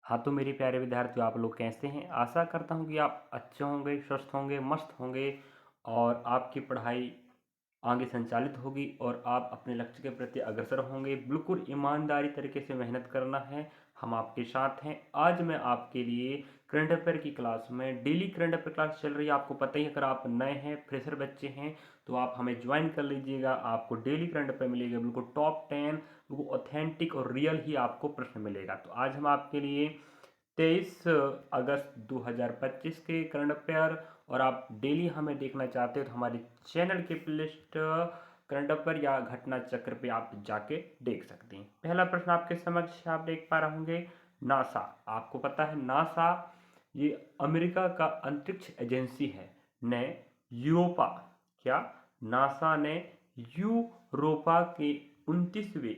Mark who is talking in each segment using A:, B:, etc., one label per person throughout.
A: हाँ, तो मेरे प्यारे विद्यार्थियों, आप लोग कैसे हैं? आशा करता हूँ कि आप अच्छे होंगे, स्वस्थ होंगे, मस्त होंगे और आपकी पढ़ाई आगे संचालित होगी और आप अपने लक्ष्य के प्रति अग्रसर होंगे। बिल्कुल ईमानदारी तरीके से मेहनत करना है, हम आपके साथ हैं। आज मैं आपके लिए करंट अफेयर की क्लास में डेली करंट अफेयर क्लास चल रही है। आपको पता ही है, अगर आप नए हैं, फ्रेशर बच्चे हैं, तो आप हमें ज्वाइन कर लीजिएगा। आपको डेली करंट अफेयर मिलेगा, बिल्कुल टॉप 10, बिल्कुल ऑथेंटिक और रियल ही आपको प्रश्न मिलेगा। तो आज हम आपके लिए 23 अगस्त 2025 के करंट अफेयर, और आप डेली हमें देखना चाहते हो तो हमारे चैनल के प्लेलिस्ट करंट अफेयर या घटना चक्र पे आप जाके देख सकते हैं। पहला प्रश्न आपके समक्ष आप देख पा रहे होंगे। नासा, आपको पता है नासा ये अमेरिका का अंतरिक्ष एजेंसी है। ने यूरोपा, क्या नासा ने यूरोपा के 29वें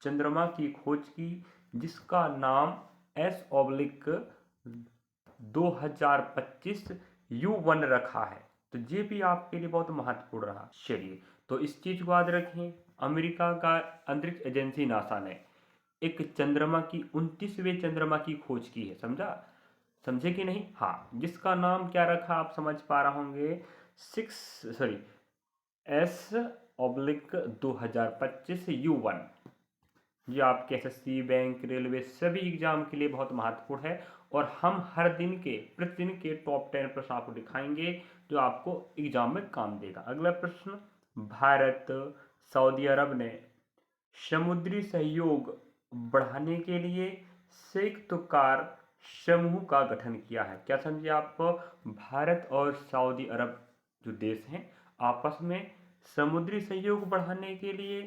A: चंद्रमा की खोज की, जिसका नाम S/2025 U1 रखा है। तो ये भी आपके लिए बहुत महत्वपूर्ण रहा। चलिए, तो इस चीज को याद रखें, अमेरिका का अंतरिक्ष एजेंसी नासा ने एक चंद्रमा की 29वें चंद्रमा की खोज की है। समझा? समझे कि नहीं? हाँ, जिसका नाम क्या रखा आप समझ पा रहे होंगे। S/2025 U1। ये आपके एसएससी, बैंक, रेलवे सभी एग्जाम के लिए बहुत महत्वपूर्ण है। और हम हर दिन के प्रतिदिन के टॉप 10 प्रश्न आपको दिखाएंगे जो आपको एग्जाम में काम देगा। अगला प्रश्न, भारत सऊदी अरब ने समुद्री सहयोग बढ़ाने के लिए संयुक्त कार्य समूह का गठन किया है। क्या समझे आप? भारत और सऊदी अरब जो देश हैं, आपस में समुद्री सहयोग बढ़ाने के लिए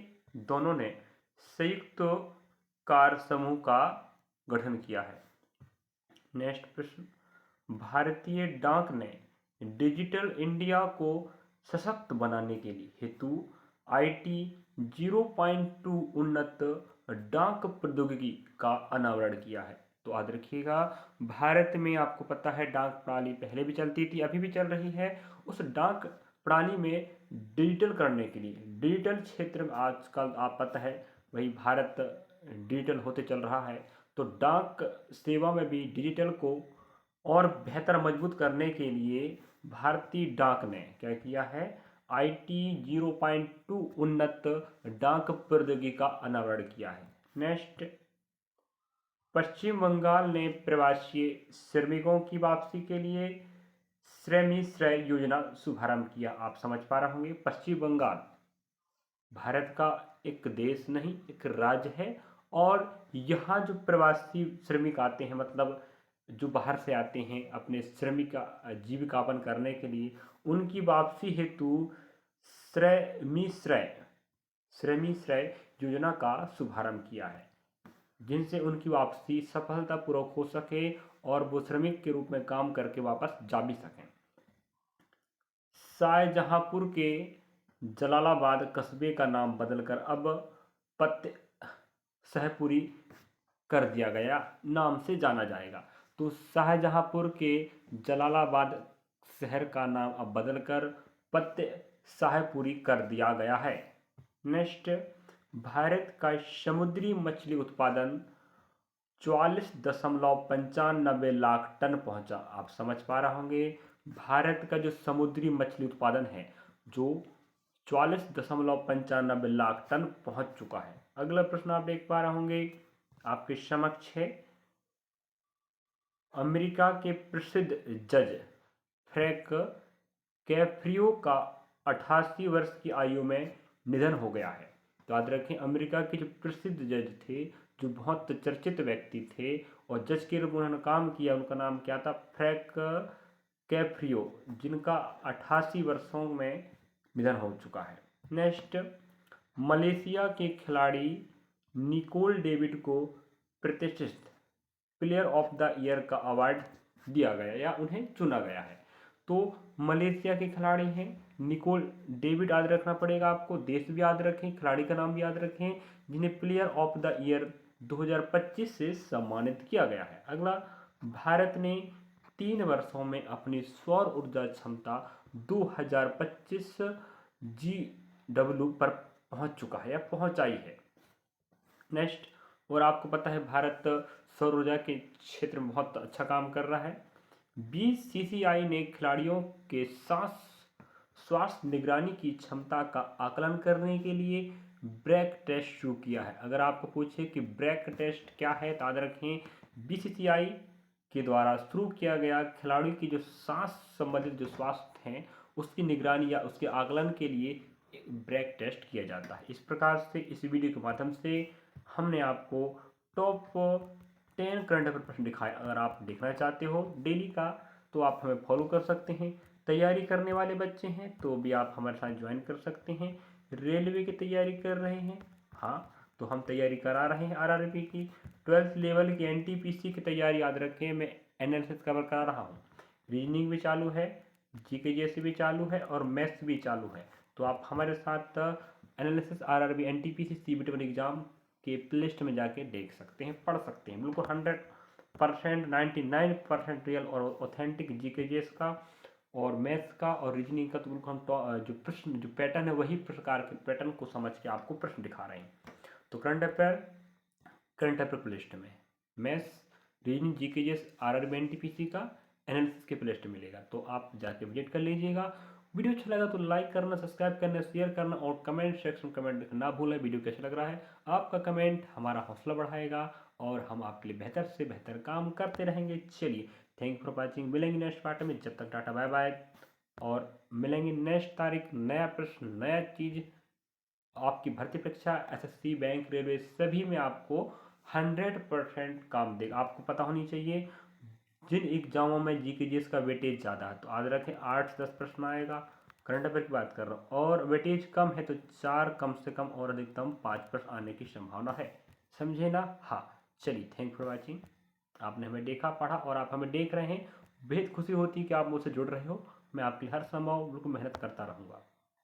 A: दोनों ने संयुक्त कार्य समूह का गठन किया है। नेक्स्ट प्रश्न, भारतीय डाक ने डिजिटल इंडिया को सशक्त बनाने के लिए हेतु IT 0.2 उन्नत डाक प्रौद्योगिकी का अनावरण किया है। तो याद रखिएगा, भारत में आपको पता है डाक प्रणाली पहले भी चलती थी, अभी भी चल रही है। उस डाक प्रणाली में डिजिटल करने के लिए, डिजिटल क्षेत्र में आजकल आप पता है वही भारत डिजिटल होते चल रहा है। तो डाक सेवा में भी डिजिटल को और बेहतर मजबूत करने के लिए भारतीय डाक ने क्या किया है? IT 0.2 उन्नत डाक प्रौद्योगिकी का अनावरण किया है। नेक्स्ट, पश्चिम बंगाल ने प्रवासी श्रमिकों की वापसी के लिए श्रय योजना शुभारंभ किया। आप समझ पा रहे होंगे, पश्चिम बंगाल भारत का एक देश नहीं, एक राज्य है। और यहाँ जो प्रवासी श्रमिक आते हैं, मतलब जो बाहर से आते हैं अपने श्रमिक जीविकापन करने के लिए, उनकी वापसी हेतु श्रय योजना का शुभारंभ किया है, जिनसे उनकी वापसी सफलतापूर्वक हो सके और वो श्रमिक के रूप में काम करके वापस जा भी सकें। शाहजहांपुर के जलालाबाद कस्बे का नाम बदलकर अब पत्ते सहपुरी कर दिया गया, नाम से जाना जाएगा। तो शाहजहांपुर के जलालाबाद शहर का नाम अब बदलकर पत्ते शाहपुरी कर दिया गया है। नेक्स्ट, भारत का समुद्री मछली उत्पादन 44.95 लाख टन पहुंचा। आप समझ पा रहे होंगे, भारत का जो समुद्री मछली उत्पादन है जो 44.95 लाख टन पहुंच चुका है। अगला प्रश्न आप देख पा रहे होंगे, आपके समक्ष है। अमेरिका के प्रसिद्ध जज फ्रैंक कैफ्रियो का 88 वर्ष की आयु में निधन हो गया है। तो याद रखें, अमेरिका के जो प्रसिद्ध जज थे, जो बहुत चर्चित व्यक्ति थे और जज के रूप में उन्होंने काम किया, उनका नाम क्या था? फ्रैंक कैफ्रियो, जिनका 88 वर्षों में निधन हो चुका है। नेक्स्ट, मलेशिया के खिलाड़ी निकोल डेविड को प्रतिष्ठित प्लेयर ऑफ द ईयर का अवार्ड दिया गया या उन्हें चुना गया है। तो मलेशिया के खिलाड़ी हैं निकोल डेविड, याद रखना पड़ेगा आपको, देश भी याद रखें, खिलाड़ी का नाम भी याद रखें, जिन्हें प्लेयर ऑफ द ईयर 2025 से सम्मानित किया गया है। अगला, भारत ने 3 वर्षों में अपनी सौर ऊर्जा क्षमता 2025 GW पर पहुंच चुका है या पहुंचाई है। नेक्स्ट, और आपको पता है भारत सौर ऊर्जा के क्षेत्र में बहुत अच्छा काम कर रहा है। बीसीसीआई ने खिलाड़ियों के साथ स्वास्थ्य निगरानी की क्षमता का आकलन करने के लिए ब्रेक टेस्ट शुरू किया है। अगर आपको पूछे कि ब्रेक टेस्ट क्या है तो याद रखें, बीसीसीआई के द्वारा शुरू किया गया खिलाड़ी की जो सांस संबंधित जो स्वास्थ्य हैं उसकी निगरानी या उसके आकलन के लिए ब्रेक टेस्ट किया जाता है। इस प्रकार से इस वीडियो के माध्यम से हमने आपको टॉप 10 करंट अफेयर प्रश्न दिखाए। अगर आप देखना चाहते हो डेली का तो आप हमें फॉलो कर सकते हैं। तैयारी करने वाले बच्चे हैं तो भी आप हमारे साथ ज्वाइन कर सकते हैं। रेलवे की तैयारी कर रहे हैं, हाँ तो हम तैयारी करा रहे हैं आरआरबी की। 12th लेवल की एनटीपीसी की तैयारी याद रखें, मैं एनालिसिस कवर करा रहा हूँ। रीजनिंग भी चालू है, जीके जैसे भी चालू है और मैथ्स भी चालू है। तो आप हमारे साथ analysis RRB NTPC CBT exam के प्लेलिस्ट में जाके देख सकते हैं, पढ़ सकते हैं। बिल्कुल 100% 99% रियल और ऑथेंटिक जीके जीएस का और मैथ्स का और रीजनिंग का। तो बिल्कुल हम जो प्रश्न जो पैटर्न है वही प्रकार के पैटर्न को समझ के आपको प्रश्न दिखा रहे हैं। तो करंट अफेयर प्लेलिस्ट में maths, reasoning, GK GS, RRB NTPC का एनालिसिस के प्लेलिस्ट मिलेगा, तो आप जाके विजिट कर लीजिएगा। वीडियो अच्छा लगा तो लाइक करना, सब्सक्राइब करना, शेयर करना और कमेंट सेक्शन कमेंट लिखना ना भूलें। वीडियो कैसा लग रहा है, आपका कमेंट हमारा हौसला बढ़ाएगा और हम आपके लिए बेहतर से बेहतर काम करते रहेंगे। चलिए, थैंक यू फॉर वॉचिंग। मिलेंगे नेक्स्ट पार्ट में, जब तक टाटा बाय बाय। और मिलेंगे नेक्स्ट तारीख, नया प्रश्न, नया चीज़। आपकी भर्ती परीक्षा, एसएससी, बैंक, रेलवे सभी में आपको 100% काम देगा। आपको पता होनी चाहिए जिन एग्जामों में जीके जीएस का वेटेज ज़्यादा है तो याद रखें 8 से 10 प्रश्न आएगा। करंट अफेयर की बात कर रहा हूँ, और वेटेज कम है तो 4 कम से कम और अधिकतम 5 प्रश्न आने की संभावना है। समझे ना? हाँ, चलिए, थैंक फॉर वॉचिंग। आपने हमें देखा, पढ़ा और आप हमें देख रहे हैं। बेहद खुशी होती है कि आप मुझसे जुड़ रहे हो। मैं आपके लिए हर संभव बिल्कुल मेहनत करता रहूँगा।